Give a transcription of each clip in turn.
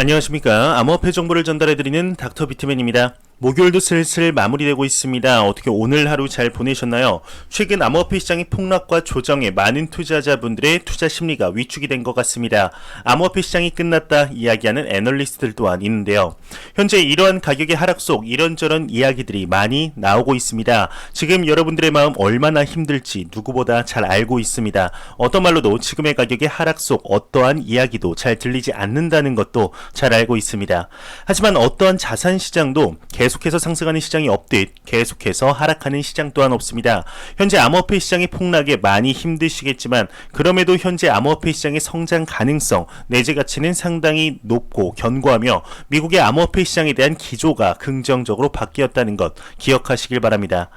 안녕하십니까. 암호화폐 정보를 전달해드리는 닥터 비트맨입니다. 목요일도 슬슬 마무리되고 있습니다. 어떻게 오늘 하루 잘 보내셨나요? 최근 암호화폐 시장의 폭락과 조정에 많은 투자자분들의 투자 심리가 위축이 된 것 같습니다. 암호화폐 시장이 끝났다 이야기하는 애널리스트들 또한 있는데요. 현재 이러한 가격의 하락 속 이런저런 이야기들이 많이 나오고 있습니다. 지금 여러분들의 마음 얼마나 힘들지 누구보다 잘 알고 있습니다. 어떤 말로도 지금의 가격의 하락 속 어떠한 이야기도 잘 들리지 않는다는 것도 잘 알고 있습니다. 하지만 어떠한 자산 시장도 계속해서 상승하는 시장이 없듯 계속해서 하락하는 시장 또한 없습니다. 현재 암호화폐 시장의 폭락에 많이 힘드시겠지만 그럼에도 현재 암호화폐 시장의 성장 가능성, 내재 가치는 상당히 높고 견고하며 미국의 암호화폐 시장에 대한 기조가 긍정적으로 바뀌었다는 것 기억하시길 바랍니다.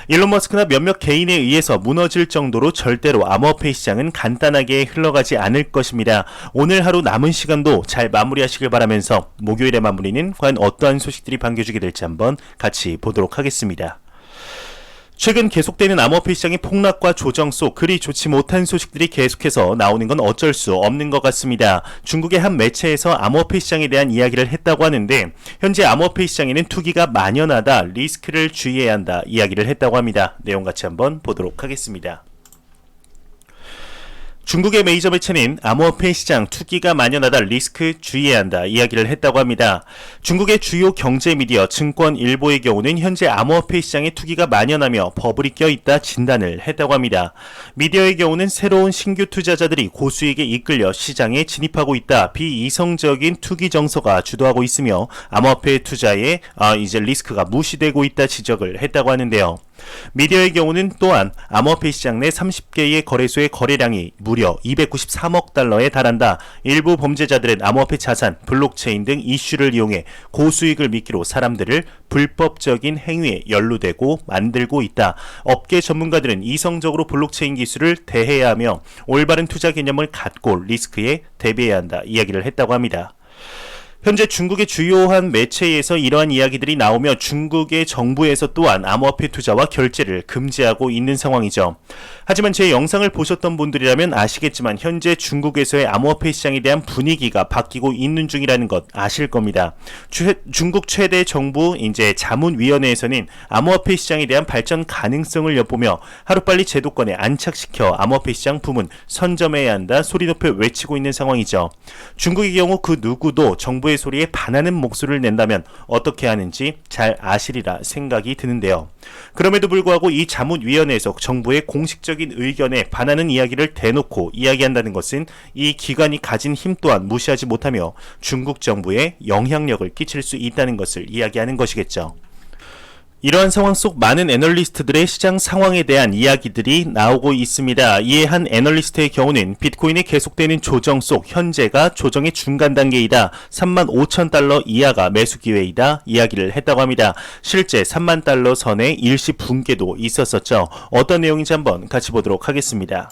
일론 머스크나 몇몇 개인에 의해서 무너질 정도로 절대로 암호화폐 시장은 간단하게 흘러가지 않을 것입니다. 오늘 하루 남은 시간도 잘 마무리하시길 바라면서 목요일의 마무리는 과연 어떠한 소식들이 반겨주게 될지 한번 같이 보도록 하겠습니다. 최근 계속되는 암호화폐 시장의 폭락과 조정 속 그리 좋지 못한 소식들이 계속해서 나오는 건 어쩔 수 없는 것 같습니다. 중국의 한 매체에서 암호화폐 시장에 대한 이야기를 했다고 하는데 현재 암호화폐 시장에는 투기가 만연하다, 리스크를 주의해야 한다 이야기를 했다고 합니다. 내용 같이 한번 보도록 하겠습니다. 중국의 메이저 매체는 암호화폐 시장 투기가 만연하다, 리스크 주의해야 한다 이야기를 했다고 합니다. 중국의 주요 경제 미디어 증권일보의 경우는 현재 암호화폐 시장에 투기가 만연하며 버블이 껴있다 진단을 했다고 합니다. 미디어의 경우는 새로운 신규 투자자들이 고수익에 이끌려 시장에 진입하고 있다, 비이성적인 투기 정서가 주도하고 있으며 암호화폐 투자에 이제 리스크가 무시되고 있다 지적을 했다고 하는데요. 미디어의 경우는 또한 암호화폐 시장 내 30개의 거래소의 거래량이 무려 293억 달러에 달한다. 일부 범죄자들은 암호화폐 자산, 블록체인 등 이슈를 이용해 고수익을 미끼로 사람들을 불법적인 행위에 연루되고 만들고 있다. 업계 전문가들은 이성적으로 블록체인 기술을 대해야 하며 올바른 투자 개념을 갖고 리스크에 대비해야 한다 이야기를 했다고 합니다. 현재 중국의 주요한 매체에서 이러한 이야기들이 나오며 중국의 정부에서 또한 암호화폐 투자와 결제를 금지하고 있는 상황이죠. 하지만 제 영상을 보셨던 분들이라면 아시겠지만 현재 중국에서의 암호화폐 시장에 대한 분위기가 바뀌고 있는 중이라는 것 아실 겁니다. 중국 최대 정부 이제 자문위원회에서는 암호화폐 시장에 대한 발전 가능성을 엿보며 하루빨리 제도권에 안착시켜 암호화폐 시장 부문 선점해야 한다 소리 높여 외치고 있는 상황이죠. 중국의 경우 그 누구도 정부의 소리에 반하는 목소리를 낸다면 어떻게 하는지 잘 아시리라 생각이 드는데요. 그럼에도 불구하고 이 자문위원회에서 정부의 공식적인 의견에 반하는 이야기를 대놓고 이야기한다는 것은 이 기관이 가진 힘 또한 무시하지 못하며 중국 정부에 영향력을 끼칠 수 있다는 것을 이야기하는 것이겠죠. 이러한 상황 속 많은 애널리스트들의 시장 상황에 대한 이야기들이 나오고 있습니다. 이에 한 애널리스트의 경우는 비트코인의 계속되는 조정 속 현재가 조정의 중간 단계이다, 35,000달러 이하가 매수 기회이다 이야기를 했다고 합니다. 실제 3만 달러 선의 일시 붕괴도 있었었죠. 어떤 내용인지 한번 같이 보도록 하겠습니다.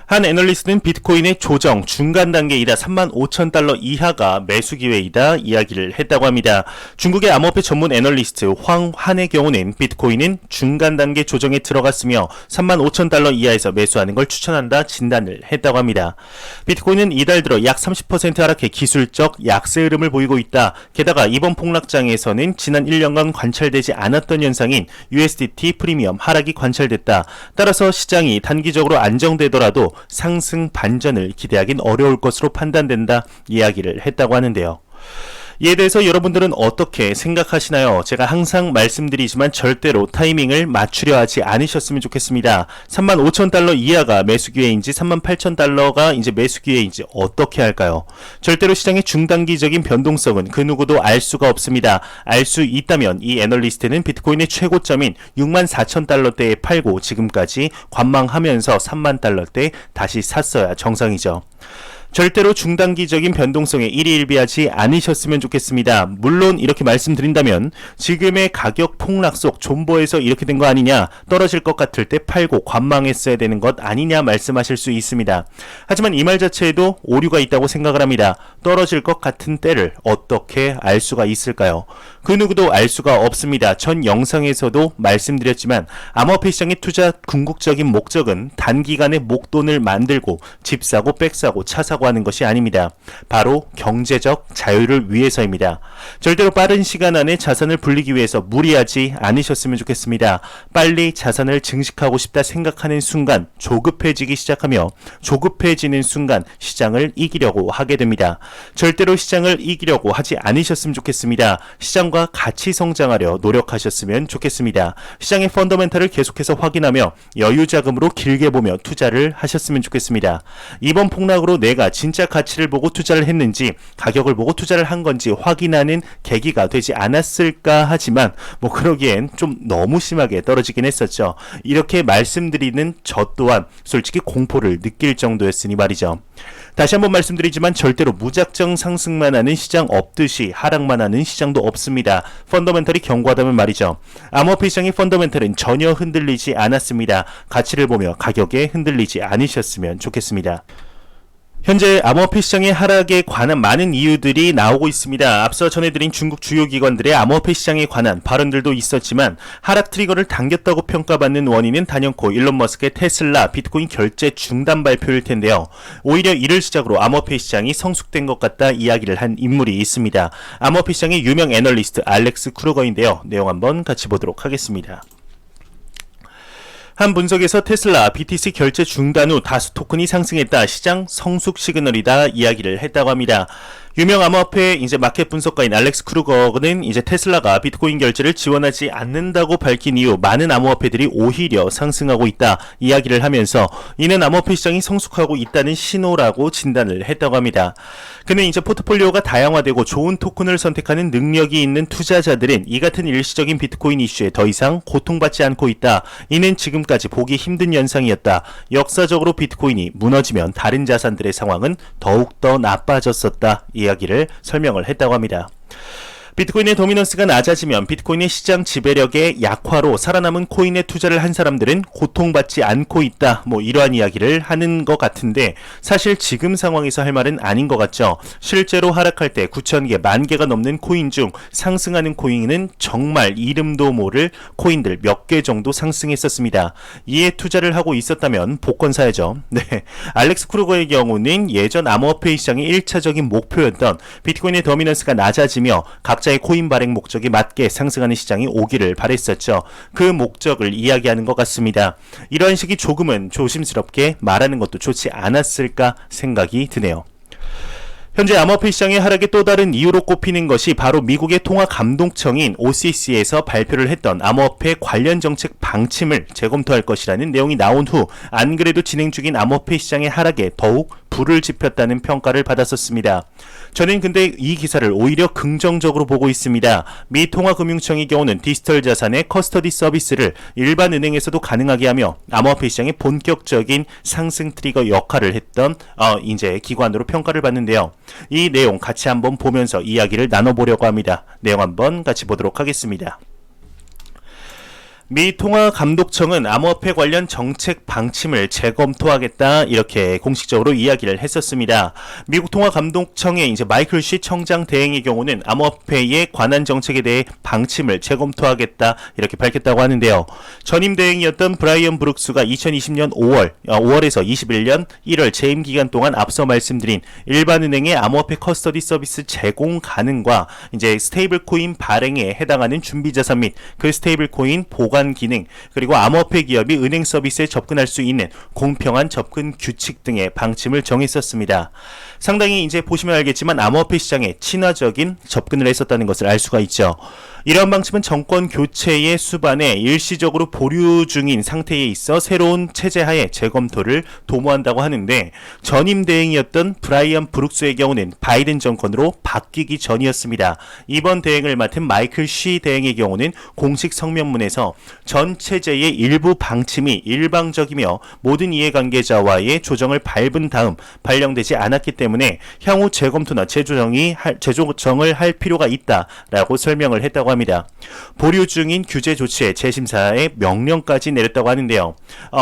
한 애널리스트는 비트코인의 조정 중간 단계이다, 35,000달러 이하가 매수 기회이다 이야기를 했다고 합니다. 중국의 암호화폐 전문 애널리스트 황환의 경우는 비트코인은 중간 단계 조정에 들어갔으며 35,000달러 이하에서 매수하는 걸 추천한다 진단을 했다고 합니다. 비트코인은 이달 들어 약 30% 하락해 기술적 약세 흐름을 보이고 있다. 게다가 이번 폭락장에서는 지난 1년간 관찰되지 않았던 현상인 USDT 프리미엄 하락이 관찰됐다. 따라서 시장이 단기적으로 안정되더라도 상승 반전을 기대하긴 어려울 것으로 판단된다 이야기를 했다고 하는데요. 이에 대해서 여러분들은 어떻게 생각하시나요? 제가 항상 말씀드리지만 절대로 타이밍을 맞추려 하지 않으셨으면 좋겠습니다. 35,000달러 이하가 매수 기회인지 38,000달러가 이제 매수 기회인지 어떻게 할까요? 절대로 시장의 중단기적인 변동성은 그 누구도 알 수가 없습니다. 알 수 있다면 이 애널리스트는 비트코인의 최고점인 64,000달러대에 팔고 지금까지 관망하면서 30,000달러대 다시 샀어야 정상이죠. 절대로 중단기적인 변동성에 일희일비하지 않으셨으면 좋겠습니다. 물론 이렇게 말씀드린다면 지금의 가격 폭락 속 존버에서 이렇게 된 거 아니냐, 떨어질 것 같을 때 팔고 관망했어야 되는 것 아니냐 말씀하실 수 있습니다. 하지만 이 말 자체에도 오류가 있다고 생각을 합니다. 떨어질 것 같은 때를 어떻게 알 수가 있을까요? 그 누구도 알 수가 없습니다. 전 영상에서도 말씀드렸지만 암호화폐 시장의 투자 궁극적인 목적은 단기간에 목돈을 만들고 집 사고 백 사고 차 사고 하는 것이 아닙니다. 바로 경제적 자유를 위해서입니다. 절대로 빠른 시간 안에 자산을 불리기 위해서 무리하지 않으셨으면 좋겠습니다. 빨리 자산을 증식하고 싶다 생각하는 순간 조급해지기 시작하며 조급해지는 순간 시장을 이기려고 하게 됩니다. 절대로 시장을 이기려고 하지 않으셨으면 좋겠습니다. 시장과 같이 성장하려 노력하셨으면 좋겠습니다. 시장의 펀더멘탈을 계속해서 확인하며 여유 자금으로 길게 보며 투자를 하셨으면 좋겠습니다. 이번 폭락으로 내가 진짜 가치를 보고 투자를 했는지 가격을 보고 투자를 한 건지 확인하는 계기가 되지 않았을까 하지만 그러기엔 좀 너무 심하게 떨어지긴 했었죠. 이렇게 말씀드리는 저 또한 솔직히 공포를 느낄 정도였으니 말이죠. 다시 한번 말씀드리지만 절대로 무작정 상승만 하는 시장 없듯이 하락만 하는 시장도 없습니다. 펀더멘털이 견고하다면 말이죠. 암호화폐 시장의 펀더멘털은 전혀 흔들리지 않았습니다. 가치를 보며 가격에 흔들리지 않으셨으면 좋겠습니다. 현재 암호화폐 시장의 하락에 관한 많은 이유들이 나오고 있습니다. 앞서 전해드린 중국 주요 기관들의 암호화폐 시장에 관한 발언들도 있었지만 하락 트리거를 당겼다고 평가받는 원인은 단연코 일론 머스크의 테슬라 비트코인 결제 중단 발표일 텐데요. 오히려 이를 시작으로 암호화폐 시장이 성숙된 것 같다 이야기를 한 인물이 있습니다. 암호화폐 시장의 유명 애널리스트 알렉스 크루거인데요. 내용 한번 같이 보도록 하겠습니다. 한 분석에서 테슬라 BTC 결제 중단 후 다수 토큰이 상승했다. 시장 성숙 시그널이다 이야기를 했다고 합니다. 유명 암호화폐 마켓 분석가인 알렉스 크루거는 테슬라가 비트코인 결제를 지원하지 않는다고 밝힌 이후 많은 암호화폐들이 오히려 상승하고 있다 이야기를 하면서 이는 암호화폐 시장이 성숙하고 있다는 신호라고 진단을 했다고 합니다. 그는 포트폴리오가 다양화되고 좋은 토큰을 선택하는 능력이 있는 투자자들은 이 같은 일시적인 비트코인 이슈에 더 이상 고통받지 않고 있다. 이는 지금까지 보기 힘든 현상이었다. 역사적으로 비트코인이 무너지면 다른 자산들의 상황은 더욱더 나빠졌었다. 이야기를 설명을 했다고 합니다. 비트코인의 도미넌스가 낮아지면 비트코인의 시장 지배력의 약화로 살아남은 코인에 투자를 한 사람들은 고통받지 않고 있다. 이러한 이야기를 하는 것 같은데 사실 지금 상황에서 할 말은 아닌 것 같죠. 실제로 하락할 때 9,000개, 10,000개가 넘는 코인 중 상승하는 코인은 정말 이름도 모를 코인들 몇 개 정도 상승했었습니다. 이에 투자를 하고 있었다면 복권 사야죠. 네, 알렉스 크루거의 경우는 예전 암호화폐 시장의 1차적인 목표였던 비트코인의 도미넌스가 낮아지며 각자의 코인 발행 목적에 맞게 상승하는 시장이 오기를 바랬었죠. 그 목적을 이야기하는 것 같습니다. 이러한 식이 조금은 조심스럽게 말하는 것도 좋지 않았을까 생각이 드네요. 현재 암호화폐 시장의 하락의 또 다른 이유로 꼽히는 것이 바로 미국의 통화감독청인 OCC에서 발표를 했던 암호화폐 관련 정책 방침을 재검토할 것이라는 내용이 나온 후 안 그래도 진행 중인 암호화폐 시장의 하락에 더욱 불을 지폈다는 평가를 받았었습니다. 저는 근데 이 기사를 오히려 긍정적으로 보고 있습니다. 미 통화금융청의 경우는 디지털 자산의 커스터디 서비스를 일반 은행에서도 가능하게 하며 암호화폐 시장의 본격적인 상승 트리거 역할을 했던 기관으로 평가를 받는데요. 이 내용 같이 한번 보면서 이야기를 나눠보려고 합니다. 내용 한번 같이 보도록 하겠습니다. 미 통화감독청은 암호화폐 관련 정책 방침을 재검토하겠다 이렇게 공식적으로 이야기를 했었습니다. 미국 통화감독청의 마이클 시 청장 대행의 경우는 암호화폐에 관한 정책에 대해 방침을 재검토하겠다 이렇게 밝혔다고 하는데요. 전임 대행이었던 브라이언 브룩스가 2020년 5월에서 21년 1월 재임 기간 동안 앞서 말씀드린 일반은행의 암호화폐 커스터디 서비스 제공 가능과 스테이블 코인 발행에 해당하는 준비자산 및 그 스테이블 코인 보관 기능 그리고 암호화폐 기업이 은행 서비스에 접근할 수 있는 공평한 접근 규칙 등의 방침을 정했었습니다. 상당히 보시면 알겠지만 암호화폐 시장에 친화적인 접근을 했었다는 것을 알 수가 있죠. 이러한 방침은 정권 교체의 수반에 일시적으로 보류 중인 상태에 있어 새로운 체제 하에 재검토를 도모한다고 하는데 전임 대행이었던 브라이언 브룩스의 경우는 바이든 정권으로 바뀌기 전이었습니다. 이번 대행을 맡은 마이클 시 대행의 경우는 공식 성명문에서 전 체제의 일부 방침이 일방적이며 모든 이해관계자와의 조정을 밟은 다음 발령되지 않았기 때문에 때문에 향후 재검토나 재조정을 할 필요가 있다라고 설명을 했다고 합니다. 보류 중인 규제 조치에 재심사의 명령까지 내렸다고 하는데요.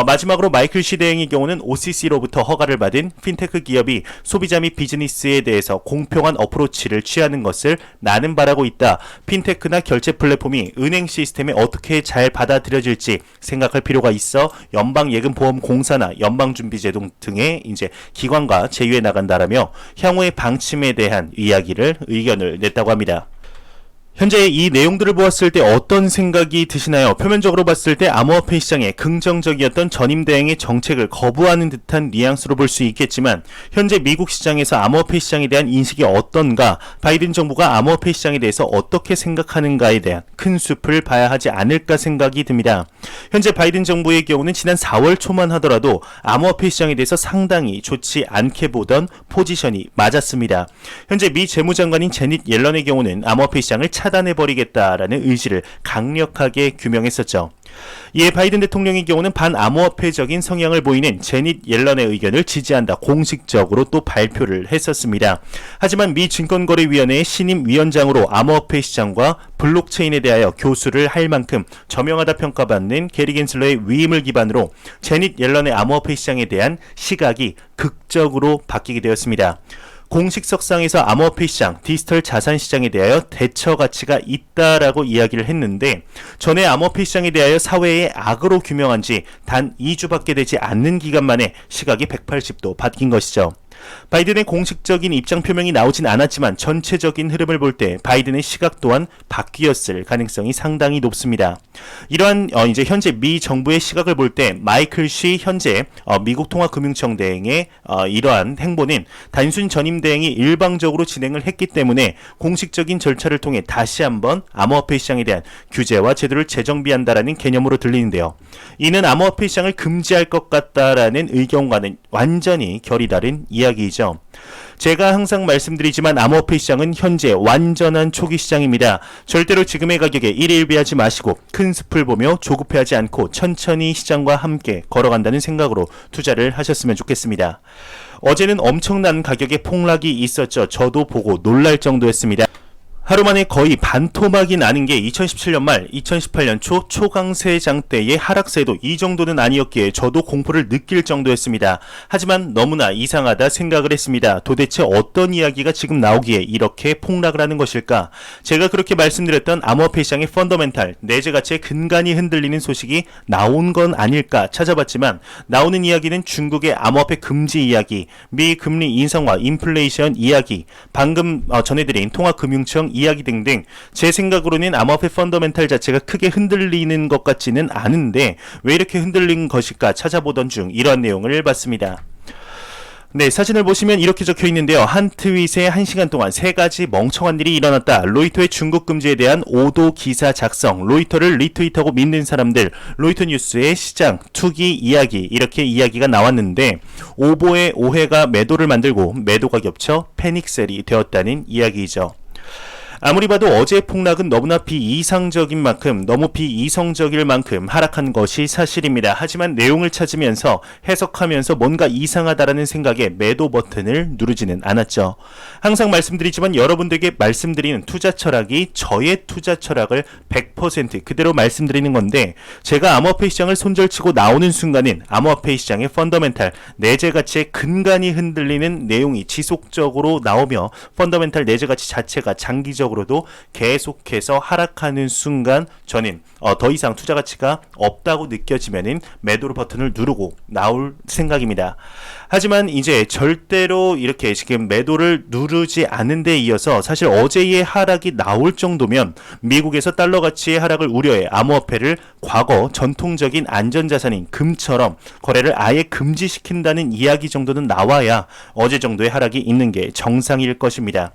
마지막으로 마이클 시 대행의 경우는 OCC로부터 허가를 받은 핀테크 기업이 소비자 및 비즈니스에 대해서 공평한 어프로치를 취하는 것을 나는 바라고 있다. 핀테크나 결제 플랫폼이 은행 시스템에 어떻게 잘 받아들여질지 생각할 필요가 있어 연방예금보험공사나 연방준비제도 등의 이제 기관과 제휴해 나간다라며 향후의 방침에 대한 의견을 냈다고 합니다. 현재 이 내용들을 보았을 때 어떤 생각이 드시나요? 표면적으로 봤을 때 암호화폐 시장에 긍정적이었던 전임 대행의 정책을 거부하는 듯한 뉘앙스로 볼 수 있겠지만 현재 미국 시장에서 암호화폐 시장에 대한 인식이 어떤가, 바이든 정부가 암호화폐 시장에 대해서 어떻게 생각하는가에 대한 큰 숲을 봐야 하지 않을까 생각이 듭니다. 현재 바이든 정부의 경우는 지난 4월 초만 하더라도 암호화폐 시장에 대해서 상당히 좋지 않게 보던 포지션이 맞았습니다. 현재 미 재무장관인 제닛 옐런의 경우는 암호화폐 시장을 차단해버리겠다라는 의지를 강력하게 규명했었죠. 이에 바이든 대통령의 경우는 반암호화폐적인 성향을 보이는 제닛 옐런의 의견을 지지한다 공식적으로 또 발표를 했었습니다. 하지만 미 증권거래위원회의 신임 위원장으로 암호화폐 시장과 블록체인에 대하여 교수를 할 만큼 저명하다 평가받는 게리 겐슬러의 위임을 기반으로 제닛 옐런의 암호화폐 시장에 대한 시각이 극적으로 바뀌게 되었습니다. 공식석상에서 암호화폐 시장, 디지털 자산 시장에 대하여 대처 가치가 있다라고 이야기를 했는데 전에 암호화폐 시장에 대하여 사회의 악으로 규명한 지 단 2주밖에 되지 않는 기간 만에 시각이 180도 바뀐 것이죠. 바이든의 공식적인 입장 표명이 나오진 않았지만 전체적인 흐름을 볼 때 바이든의 시각 또한 바뀌었을 가능성이 상당히 높습니다. 이러한 이제 현재 미 정부의 시각을 볼 때 마이클 시 현재 미국 통화금융청 대행의 이러한 행보는 단순 전임 대행이 일방적으로 진행을 했기 때문에 공식적인 절차를 통해 다시 한번 암호화폐 시장에 대한 규제와 제도를 재정비한다라는 개념으로 들리는데요. 이는 암호화폐 시장을 금지할 것 같다라는 의견과는 완전히 결이 다른 이야기이죠. 제가 항상 말씀드리지만 암호화폐 시장은 현재 완전한 초기 시장입니다. 절대로 지금의 가격에 일일비하지 마시고 큰 숲을 보며 조급해하지 않고 천천히 시장과 함께 걸어간다는 생각으로 투자를 하셨으면 좋겠습니다. 어제는 엄청난 가격의 폭락이 있었죠. 저도 보고 놀랄 정도였습니다. 하루 만에 거의 반토막이 나는 게 2017년 말 2018년 초 초강세장 때의 하락세도 이 정도는 아니었기에 저도 공포를 느낄 정도였습니다. 하지만 너무나 이상하다 생각을 했습니다. 도대체 어떤 이야기가 지금 나오기에 이렇게 폭락을 하는 것일까? 제가 그렇게 말씀드렸던 암호화폐 시장의 펀더멘탈, 내재 가치의 근간이 흔들리는 소식이 나온 건 아닐까 찾아봤지만 나오는 이야기는 중국의 암호화폐 금지 이야기, 미 금리 인상과 인플레이션 이야기, 방금 전해드린 통화금융청 이야기 등등 제 생각으로는 암호화폐 펀더멘탈 자체가 크게 흔들리는 것 같지는 않은데 왜 이렇게 흔들린 것일까 찾아보던 중 이런 내용을 봤습니다. 네, 사진을 보시면 이렇게 적혀 있는데요. 한 트윗에 1시간 동안 3가지 멍청한 일이 일어났다. 로이터의 중국 금지에 대한 오도 기사 작성, 로이터를 리트윗하고 믿는 사람들, 로이터 뉴스의 시장, 투기 이야기, 이렇게 이야기가 나왔는데 오보의 오해가 매도를 만들고 매도가 겹쳐 패닉셀이 되었다는 이야기이죠. 아무리 봐도 어제의 폭락은 너무나 비이상적인 만큼 너무 비이성적일 만큼 하락한 것이 사실입니다. 하지만 내용을 찾으면서 해석하면서 뭔가 이상하다라는 생각에 매도 버튼을 누르지는 않았죠. 항상 말씀드리지만 여러분들에게 말씀드리는 투자 철학이 저의 투자 철학을 100% 그대로 말씀드리는 건데 제가 암호화폐 시장을 손절치고 나오는 순간은 암호화폐 시장의 펀더멘탈 내재 가치의 근간이 흔들리는 내용이 지속적으로 나오며 펀더멘탈 내재 가치 자체가 장기적으로도 계속해서 하락하는 순간 저는 더 이상 투자 가치가 없다고 느껴지면은 매도 버튼을 누르고 나올 생각입니다. 하지만 이제 절대로 이렇게 지금 매도를 누르지 않은 데 이어서 사실 어제의 하락이 나올 정도면 미국에서 달러 가치의 하락을 우려해 암호화폐를 과거 전통적인 안전자산인 금처럼 거래를 아예 금지시킨다는 이야기 정도는 나와야 어제 정도의 하락이 있는 게 정상일 것입니다.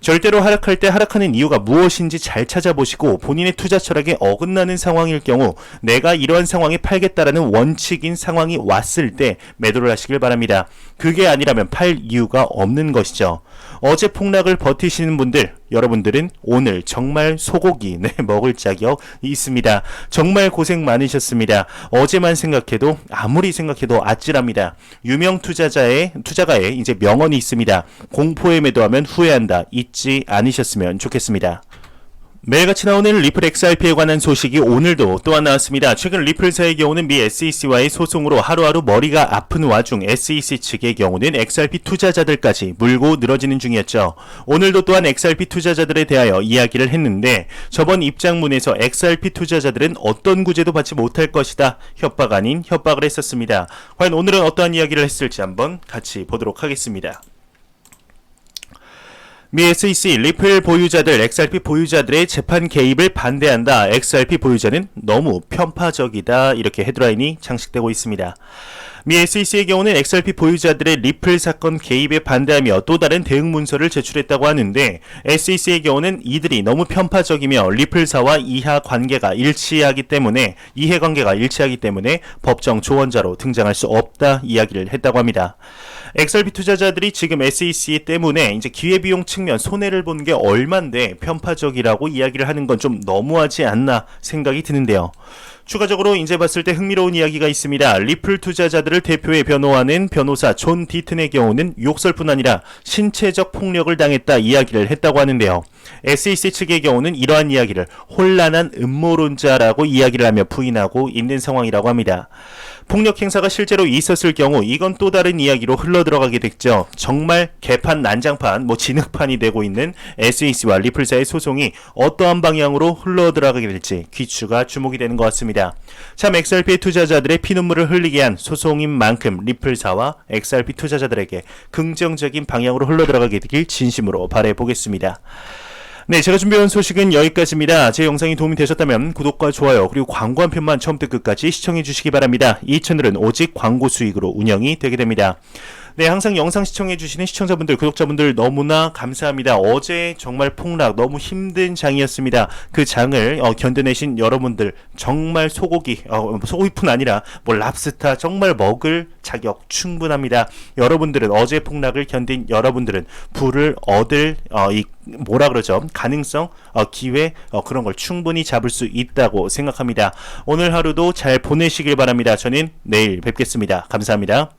절대로 하락할 때 하락하는 이유가 무엇인지 잘 찾아보시고 본인의 투자 철학에 어긋나는 상황일 경우 내가 이러한 상황에 팔겠다라는 원칙인 상황이 왔을 때 매도를 하시길 바랍니다. 있습니다. 그게 아니라면 팔 이유가 없는 것이죠. 어제 폭락을 버티시는 분들, 여러분들은 오늘 정말 소고기 먹을 자격 있습니다. 정말 고생 많으셨습니다. 어제만 생각해도 아무리 생각해도 아찔합니다. 유명 투자가의 이제 명언이 있습니다. 공포에 매도하면 후회한다. 잊지 않으셨으면 좋겠습니다. 매일같이 나오는 리플 XRP에 관한 소식이 오늘도 또한 나왔습니다. 최근 리플사의 경우는 미 SEC와의 소송으로 하루하루 머리가 아픈 와중 SEC 측의 경우는 XRP 투자자들까지 물고 늘어지는 중이었죠. 오늘도 또한 XRP 투자자들에 대하여 이야기를 했는데 저번 입장문에서 XRP 투자자들은 어떤 구제도 받지 못할 것이다. 협박 아닌 협박을 했었습니다. 과연 오늘은 어떠한 이야기를 했을지 한번 같이 보도록 하겠습니다. 미 SEC 리플 보유자들, XRP 보유자들의 재판 개입을 반대한다. XRP 보유자는 너무 편파적이다. 이렇게 헤드라인이 장식되고 있습니다. 미 SEC의 경우는 XRP 보유자들의 리플 사건 개입에 반대하며 또 다른 대응 문서를 제출했다고 하는데 SEC의 경우는 이들이 너무 편파적이며 리플사와 이해관계가 일치하기 때문에 법정 조언자로 등장할 수 없다 이야기를 했다고 합니다. XRP 투자자들이 지금 SEC 때문에 이제 기회비용 측면 손해를 본 게 얼만데 편파적이라고 이야기를 하는 건 좀 너무하지 않나 생각이 드는데요. 추가적으로 이제 봤을 때 흥미로운 이야기가 있습니다. 리플 투자자들을 대표해 변호하는 변호사 존 디튼의 경우는 욕설뿐 아니라 신체적 폭력을 당했다 이야기를 했다고 하는데요. SEC 측의 경우는 이러한 이야기를 혼란한 음모론자라고 이야기를 하며 부인하고 있는 상황이라고 합니다. 폭력 행사가 실제로 있었을 경우 이건 또 다른 이야기로 흘러들어가게 됐죠. 정말 개판 난장판 진흙판이 되고 있는 SEC와 리플사의 소송이 어떠한 방향으로 흘러들어가게 될지 귀추가 주목이 되는 것 같습니다. 참 XRP 투자자들의 피눈물을 흘리게 한 소송인 만큼 리플사와 XRP 투자자들에게 긍정적인 방향으로 흘러들어가게 되길 진심으로 바라보겠습니다. 네, 제가 준비해온 소식은 여기까지입니다. 제 영상이 도움이 되셨다면 구독과 좋아요 그리고 광고 한 편만 처음부터 끝까지 시청해 주시기 바랍니다. 이 채널은 오직 광고 수익으로 운영이 되게 됩니다. 네, 항상 영상 시청해주시는 시청자분들, 구독자분들 너무나 감사합니다. 어제 정말 폭락, 너무 힘든 장이었습니다. 그 장을 견뎌내신 여러분들 정말 소고기뿐 아니라 랍스타 정말 먹을 자격 충분합니다. 여러분들은 어제 폭락을 견딘 여러분들은 부를 얻을 가능성, 기회 그런 걸 충분히 잡을 수 있다고 생각합니다. 오늘 하루도 잘 보내시길 바랍니다. 저는 내일 뵙겠습니다. 감사합니다.